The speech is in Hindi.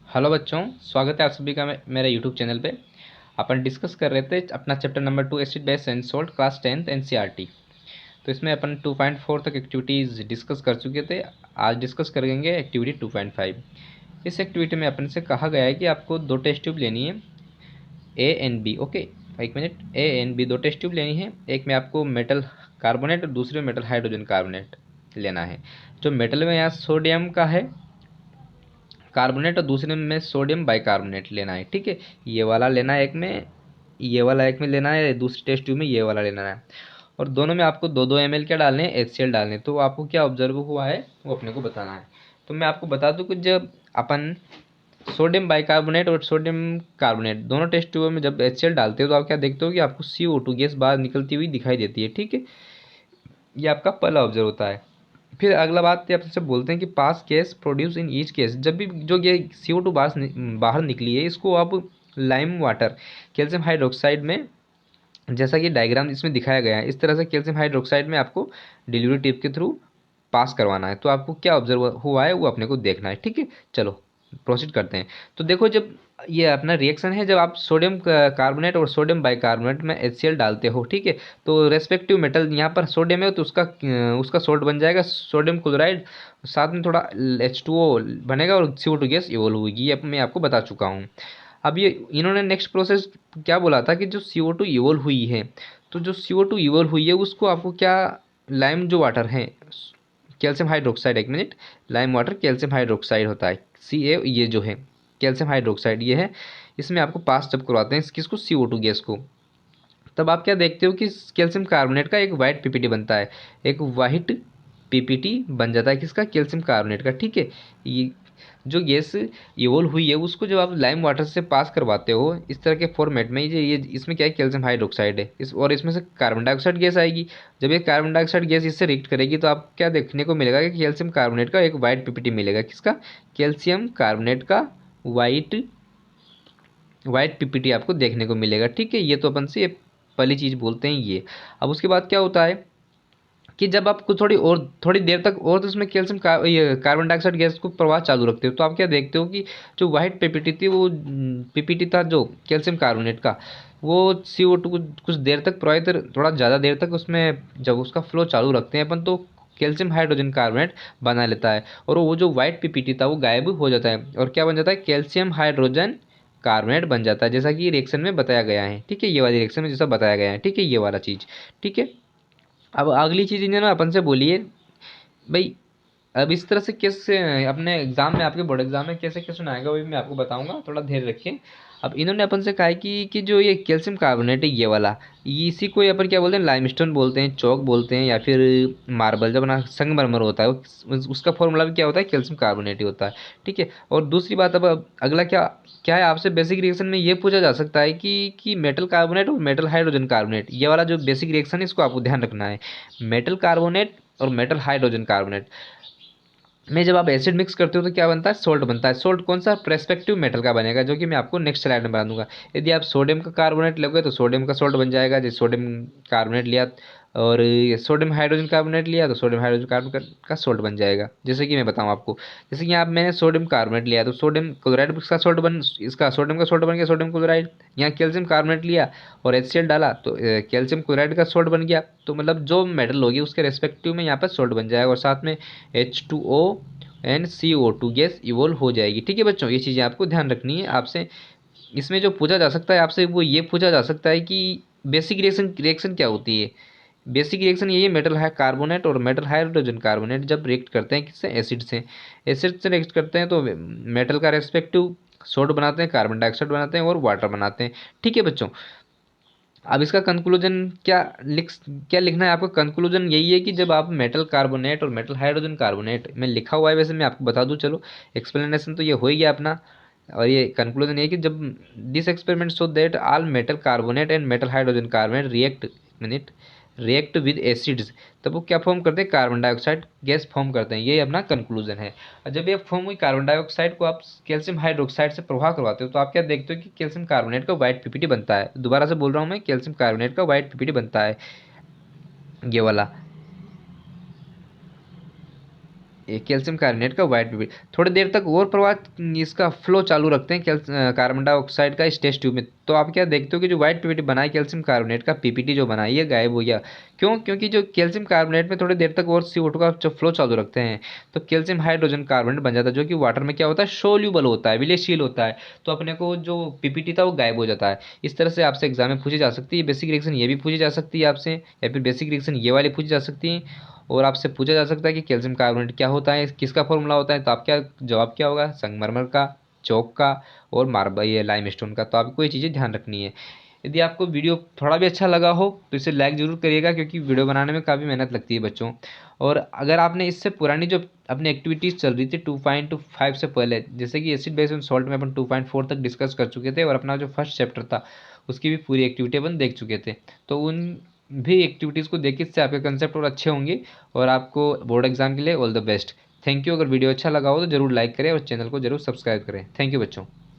हेलो बच्चों, स्वागत है आप सभी का मेरे यूट्यूब चैनल पे। अपन डिस्कस कर रहे थे अपना chapter number 2 acid base and salt class 10th NCERT. तो इसमें अपन 2.4 तक एक्टिविटीज़ डिस्कस कर चुके थे। आज डिस्कस करेंगे एक्टिविटी 2.5। इस एक्टिविटी में अपन से कहा गया है कि आपको दो टेस्ट ट्यूब लेनी है, ए एंड बी। ओके, एक मिनट, ए एंड बी दो टेस्ट ट्यूब लेनी है। एक में आपको मेटल कार्बोनेट और दूसरे में मेटल हाइड्रोजन कार्बोनेट लेना है। जो मेटल में यहाँ सोडियम का है कार्बोनेट और दूसरे में सोडियम बाइकार्बोनेट लेना है। ठीक है, ये वाला लेना है एक में, ये वाला एक में लेना है, दूसरे टेस्ट ट्यूब में ये वाला लेना है। और दोनों में आपको 2-2 ml क्या डालने हैं, HCl डालने हैं। तो आपको क्या ऑब्जर्व हुआ है वो अपने को बताना है। तो मैं आपको बता दूं कि जब अपन सोडियम बाइकार्बोनेट और सोडियम कार्बोनेट दोनों टेस्ट ट्यूब में जब HCl डालते हो तो आप क्या देखते हो कि आपको CO2 गैस बाहर निकलती हुई दिखाई देती है। ठीक है, ये आपका पहला ऑब्जर्व होता है। फिर अगला बात ये आपसे बोलते हैं कि pass gas produce in each case. जब भी जो ये CO2 बाहर निकली है इसको आप लाइम वाटर कैल्शियम हाइड्रोक्साइड में, जैसा कि डायग्राम इसमें दिखाया गया है, इस तरह से कैल्शियम हाइड्रोक्साइड में आपको डिलीवरी टिप के थ्रू पास करवाना है। तो आपको क्या ऑब्जर्व हुआ है वो अपने को देखना है। ठीक है, चलो प्रोसीड करते हैं। तो देखो, जब ये अपना रिएक्शन है, जब आप सोडियम कार्बोनेट और सोडियम बाइकार्बोनेट में HCl डालते हो, ठीक है, तो रेस्पेक्टिव मेटल यहाँ पर सोडियम है तो उसका सोल्ट बन जाएगा सोडियम क्लोराइड, साथ में थोड़ा H2O बनेगा और CO2 गैस इवोल्व होगी। ये मैं आपको बता चुका हूँ। अब ये इन्होंने नेक्स्ट प्रोसेस क्या बोला था कि जो CO2 इवोल्व हुई है, तो जो CO2 इवोल्व हुई है उसको आपको क्या, लाइम जो वाटर है कैल्शियम हाइड्रोक्साइड, एक minute, lime water calcium hydroxide होता है, Ca, ये जो है कैल्शियम हाइड्रोक्साइड ये है, इसमें आपको पास जब करवाते हैं किसको, CO2 गैस को, तब आप क्या देखते हो कि कैल्शियम कार्बोनेट का एक वाइट पीपीटी बनता है। एक वाइट पीपीटी बन जाता है किसका, कैल्शियम कार्बोनेट का। ठीक है, ये जो गैस इवोल्व हुई है उसको जब आप लाइम वाटर से पास करवाते हो इस तरह के फॉर्मेट में, ये इसमें क्या है, कैल्शियम हाइड्रोक्साइड है इस, और इसमें से कार्बन डाइऑक्साइड गैस आएगी। जब ये कार्बन डाइऑक्साइड गैस इससे रिएक्ट करेगी तो आप क्या देखने को मिलेगा कि कैल्शियम कार्बोनेट का एक वाइट पीपीटी मिलेगा। किसका, कैल्शियम कार्बोनेट का वाइट वाइट पीपीटी आपको देखने को मिलेगा। ठीक है, ये तो अपन से ये पहली चीज़ बोलते हैं ये। अब उसके बाद क्या होता है कि जब आप कुछ थोड़ी देर तक और तो उसमें कैल्शियम ये कार्बन डाइऑक्साइड गैस को प्रवाह चालू रखते हो तो आप क्या देखते हो कि जो वाइट पीपीटी थी वो पीपीटी था जो कैल्शियम कार्बोनेट का, वो CO2 कुछ देर तक प्रवाहित, थोड़ा ज़्यादा देर तक उसमें जब उसका फ्लो चालू रखते हैं अपन तो कैल्शियम हाइड्रोजन कार्बोनेट बना लेता है, और वो जो वाइट पीपीटी था वो गायब हो जाता है और क्या बन जाता है, कैल्शियम हाइड्रोजन कार्बोनेट बन जाता है, जैसा कि रिएक्शन में बताया गया है। ठीक है, ये वाली रिएक्शन में जैसा बताया गया है। ठीक है, ये वाला चीज़। ठीक है, अब अगली चीज़ इन्होंने अपन से बोली है भाई, अब इस तरह से कैसे अपने एग्जाम में, आपके बोर्ड एग्जाम में कैसे क्वेश्चन आएगा वो भी मैं आपको बताऊंगा, थोड़ा धैर्य रखिए। अब इन्होंने अपन से कहा है कि जो ये कैल्शियम कार्बोनेट है ये वाला, ये इसी को अपन क्या बोलते हैं, लाइमस्टोन बोलते हैं, चौक बोलते हैं, या फिर मार्बल जब अपना संगमरमर होता है उसका फॉर्मूला भी क्या होता है, कैल्शियम कार्बोनेट ही होता है। ठीक है, और दूसरी बात, अब अगला क्या क्या है, आपसे बेसिक रिएक्शन में ये पूछा जा सकता है कि मेटल कार्बोनेट और मेटल हाइड्रोजन कार्बोनेट, ये वाला जो बेसिक रिएक्शन है इसको आपको ध्यान रखना है। मेटल कार्बोनेट और मेटल हाइड्रोजन कार्बोनेट में जब आप एसिड मिक्स करते हो तो क्या बनता है, सोल्ट बनता है। सोल्ट कौन सा, प्रेस्पेक्टिव मेटल का बनेगा, जो कि मैं आपको नेक्स्ट स्लाइड में बता दूंगा। यदि आप सोडियम का कार्बोनेट लोगे तो सोडियम का सोल्ट बन जाएगा, जैसे सोडियम कार्बोनेट लिया और सोडियम हाइड्रोजन कार्बोनेट लिया तो सोडियम हाइड्रोजन कार्बोनेट का सोल्ट बन जाएगा। जैसे कि मैं बताऊँ आपको, जैसे कि यहाँ मैंने सोडियम कार्बोनेट लिया तो सोडियम क्लोराइड का सोल्ट बन, इसका सोडियम का सोल्ट बन गया सोडियम क्लोराइड। यहाँ कैल्शियम कार्बोनेट लिया और HCl डाला तो कैल्शियम क्लोराइड का सोल्ट बन गया। तो मतलब जो मेटल होगी उसके रेस्पेक्टिव में यहाँ पर सोल्ट बन जाएगा और साथ में H2O and CO2 gas evolve हो जाएगी। ठीक है बच्चों, ये चीज़ें आपको ध्यान रखनी है। आपसे इसमें जो पूछा जा सकता है आपसे वो ये पूछा जा सकता है कि बेसिक रिएक्शन रिएक्शन क्या होती है। बेसिक रिएक्शन यही है, मेटल है कार्बोनेट और मेटल हाइड्रोजन कार्बोनेट जब रिएक्ट करते हैं किससे, एसिड से, एसिड से रिएक्ट करते हैं तो मेटल का रेस्पेक्टिव सोल्ट बनाते हैं, कार्बन डाइऑक्साइड बनाते हैं और वाटर बनाते हैं। ठीक है बच्चों, अब इसका कंक्लूजन क्या लिखना है आपको, कंक्लूजन यही है कि जब आप मेटल कार्बोनेट और मेटल हाइड्रोजन कार्बोनेट में लिखा हुआ है, वैसे मैं आपको बता दूं, चलो एक्सप्लेनेशन तो ये हो ही गया अपना, और ये कंक्लूजन ये है कि जब this experiment show that all metal carbonate and metal hydrogen carbonate react with acids, तब वो क्या फॉर्म करते हैं, कार्बन डाइऑक्साइड गैस फॉर्म करते हैं। ये अपना कंक्लूजन है। और जब ये फॉर्म हुई कार्बन डाइऑक्साइड को आप कैल्शियम हाइड्रोक्साइड से प्रवाह करवाते हो तो आप क्या देखते हो कि कैल्शियम कार्बोनेट का व्हाइट पीपीटी बनता है। दोबारा से बोल रहा हूँ मैं, कैल्शियम कार्बोनेट का व्हाइट पीपीटी बनता है, ये वाला। कैल्शियम कार्बोनेट का वाइट पीपीटी। थोड़ी देर तक और प्रवाह इसका फ्लो चालू रखते हैं कार्बन डाइऑक्साइड का इस टेस्ट ट्यूब में, तो आप क्या देखते हो कि जो वाइट पीपीटी बना है कैल्शियम कार्बोनेट का, पीपीटी जो बनाई है गायब हो गया। क्यों? क्योंकि जो कैल्शियम कार्बोनेट में थोड़ी देर तक और CO2 का जब फ्लो चालू रखते हैं तो कैल्शियम हाइड्रोजन कार्बोनेट बन जाता है, जो कि वाटर में क्या होता है, सोल्यूबल होता है, विलेयशील होता है। तो अपने को जो पीपीटी था वो गायब हो जाता है। इस तरह से आपसे एग्जाम में पूछी जा सकती है। बेसिक रिएक्शन ये भी पूछी जा सकती है आपसे, या फिर बेसिक रिएक्शन ये वाली पूछी जा सकती है। और आपसे पूछा जा सकता है कि कैल्शियम कार्बोनेट क्या होता है, किसका फॉर्मूला होता है, तो आप क्या जवाब क्या होगा, संगमरमर का, चौक का और मार्बल ये लाइमस्टोन का। तो आपको ये चीज़ें ध्यान रखनी है। यदि आपको वीडियो थोड़ा भी अच्छा लगा हो तो इसे लाइक ज़रूर करिएगा, क्योंकि वीडियो बनाने में काफ़ी मेहनत लगती है बच्चों। और अगर आपने इससे पुरानी जो अपनी एक्टिविटीज़ चल रही थी 2.5 से पहले, जैसे कि एसिड बेस एंड सॉल्ट में अपन 2.4 तक डिस्कस कर चुके थे और अपना जो फर्स्ट चैप्टर था उसकी भी पूरी एक्टिविटी अपन देख चुके थे, तो उन भी एक्टिविटीज़ को देखिए, इससे आपके कंसेप्ट और अच्छे होंगे और आपको बोर्ड एग्जाम के लिए all the best. Thank you. अगर वीडियो अच्छा लगा हो तो जरूर लाइक करें और चैनल को जरूर सब्सक्राइब करें। थैंक यू बच्चों।